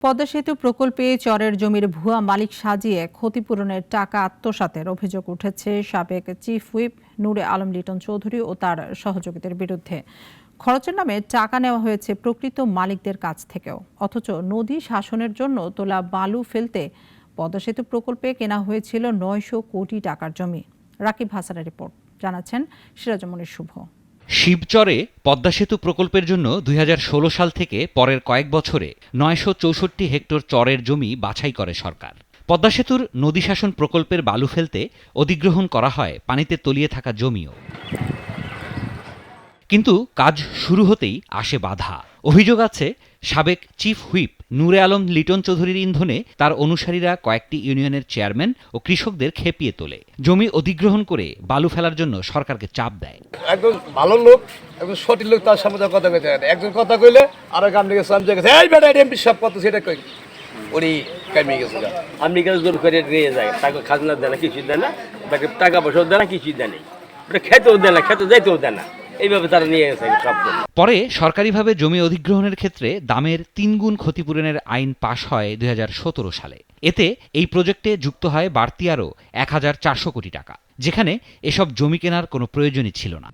পদ্মা সেতু প্রকল্পে চরের জমির ভুয়া মালিক সাজিয়ে ক্ষতিপূরণের টাকা আত্মসাতের অভিযোগ উঠেছে সাবেক চিফ হুইপ নূরে আলম লিটন চৌধুরী ও তার সহযোগীদের বিরুদ্ধে। খরচের নামে টাকা নেওয়া হয়েছে প্রকৃত মালিকদের কাছ থেকেও, অথচ নদী শাসনের জন্য তোলা বালু ফেলতে পদ্মা সেতু প্রকল্পে কেনা হয়েছিল ৯০০ কোটি টাকার জমি। রাকিব হাসানের রিপোর্ট, জানাচ্ছেন সিরাজুমনির শুভ। শিবচরে পদ্মা সেতু প্রকল্পের জন্য ২০১৬ সাল থেকে পরের কয়েক বছরে ৯৬৪ হেক্টর চরের জমি বাছাই করে সরকার। পদ্মা সেতুর নদী শাসন প্রকল্পের বালু ফেলতে অধিগ্রহণ করা হয় পানিতে তলিয়ে থাকা জমিও। কিন্তু কাজ শুরু হতেই আসে বাধা। অভিযোগ আছে সাবেক চিফ হুইপ নূরে আলম লিটন চৌধুরীর ইন্ধনে তার অনুসারীরা কয়েকটি ইউনিয়নের চেয়ারম্যান ও কৃষকদের খেপিয়ে তোলে, জমি অধিগ্রহণ করে বালু ফেলার জন্য সরকারকে চাপ দেয়। একজন ভালো লোক, একজন সঠিক লোক, তার সামনে কথা কইতে হয়। একজন কথা কইলে আর এক আমনি গেছে, আমি গেছে এই বেটা এমপি সব কথা সেটা কই উনি কামিয়ে গেছে। আপনি কেন জোর করে নিয়ে যায়, টাকা খাজনা দেয় না, কিছুই দেয় না, টাকা পয়সাও দেয় না, কিছুই দেয় নেই, খেতেও দেয় না, খেতে যাইতেও দেয় না, এইভাবে তারা নিয়ে গেছে সব। পরে সরকারিভাবে জমি অধিগ্রহণের ক্ষেত্রে দামের ৩ গুণ ক্ষতিপূরণের আইন পাশ হয় ২০১৭ সালে। এতে এই প্রজেক্টে যুক্ত হয় বাড়তি আরও ১,৪০০ কোটি টাকা, যেখানে এসব জমি কেনার কোনো প্রয়োজনই ছিল না।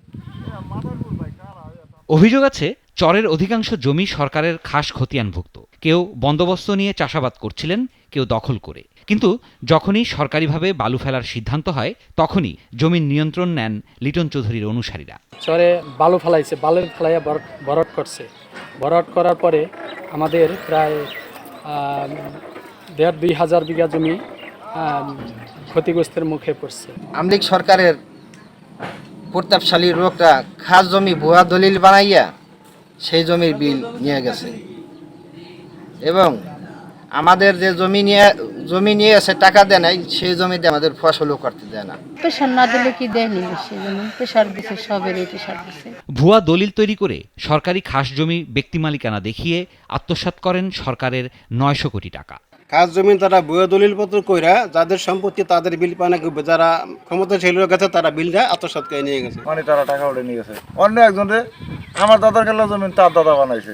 অভিযোগ আছে চরের অধিকাংশ জমি সরকারের খাস খতিয়ানভুক্ত। কেউ বন্দোবস্ত নিয়ে চাষাবাদ করছিলেন, কেউ দখল করে। কিন্তু যখনই সরকারিভাবে বালু ফেলার সিদ্ধান্ত হয়, তখনই জমির নিয়ন্ত্রণ নেন লিটন চৌধুরীর অনুসারীরা। চরে বালু ফেলাইছে, বালু ফেলাইয়া ভরাট করছে। ভরাট করার পরে আমাদের প্রায় ১,৫০০ হাজার বিঘা জমি ক্ষতিগ্রস্তের মুখে পড়ছে। আমলিক সরকারের প্রতাপশালী লোকরা খাস জমি ভুয়া দলিল বানাইয়া সেই জমির বিল নিয়ে গেছে এবং আমাদের যে জমি নিয়ে এসে টাকা দেয় নাই, সেই জমিতে আমাদের ফসলও করতে দেয় না। প্রেশার না দিলে কি দেয়নি, সেজন্য প্রেশার দিছে, সবেরই প্রেশার দিছে। ভুয়া দলিল তৈরি করে সরকারি খাস জমি ব্যক্তি মালিকানা দেখিয়ে আত্মসাৎ করেন সরকারের ৯০০ কোটি টাকা। খাস জমি তারা ভুয়া দলিলপত্র কইরা যাদের সম্পত্তি তাদের বিল পায় না, যারা ক্ষমতাশালী লোক আছে তারা বিলটা আত্মসাৎ করে নিয়ে গেছে। মানে তারা টাকা উঠে নিয়ে গেছে। অন্য একজনের আমার দাদার গেল জমি তার দাদা বানাইছে,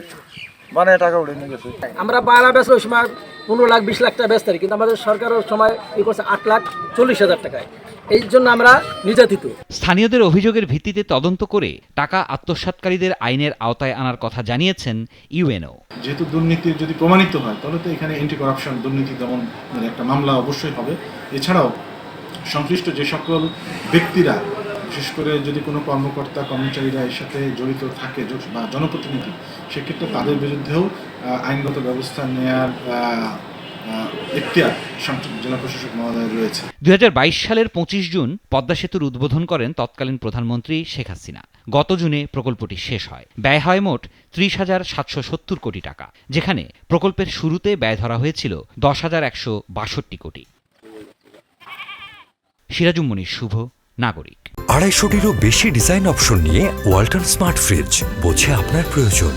মানে টাকা উঠে নিয়ে গেছে। আমরা বায়না বেচে ওই সময় ১৫ লাখ ২০ লাখ টাকা বেচতে পারি, কিন্তু আমাদের সরকারের সময় ই করছে ৮,৪০,০০০ টাকায়। এই জন্য আমরা নির্যাতিত। স্থানীয়দের অভিযোগের ভিত্তিতে তদন্ত করে টাকা আত্মসাৎকারীদের আইনের আওতায় আনার কথা জানিয়েছেন ইউএনও। যেহেতু দুর্নীতি যদি প্রমাণিত হয়, তাহলে তো এখানে এন্টি করাপশন দুর্নীতি যেমন একটা মামলা অবশ্যই হবে। এছাড়াও সংশ্লিষ্ট যে সকল ব্যক্তিরা, বিশেষ করে যদি কোনো কর্মকর্তা কর্মচারীরা এর সাথে জড়িত থাকে বা জনপ্রতিনিধি, সেক্ষেত্রে তাদের বিরুদ্ধেও আইনগত ব্যবস্থা নেওয়ার এখতিয়ার জেলা প্রশাসক মহোদয় রয়েছে। ২০২২ সালের ২৫ জুন পদ্মা সেতুর উদ্বোধন করেন তৎকালীন প্রধানমন্ত্রী শেখ হাসিনা। গত জুনে প্রকল্পটি শেষ হয়। ব্যয় হয় মোট ৩০,৭৭০ কোটি টাকা, যেখানে প্রকল্পের শুরুতে ব্যয় ধরা হয়েছিল ১০,১৬২ কোটি। সিরাজুমনির শুভ, নাগরিক। ২৫০টিরও বেশি ডিজাইন অপশন নিয়ে ওয়ালটন স্মার্ট ফ্রিজ, বোঝে আপনার প্রয়োজন।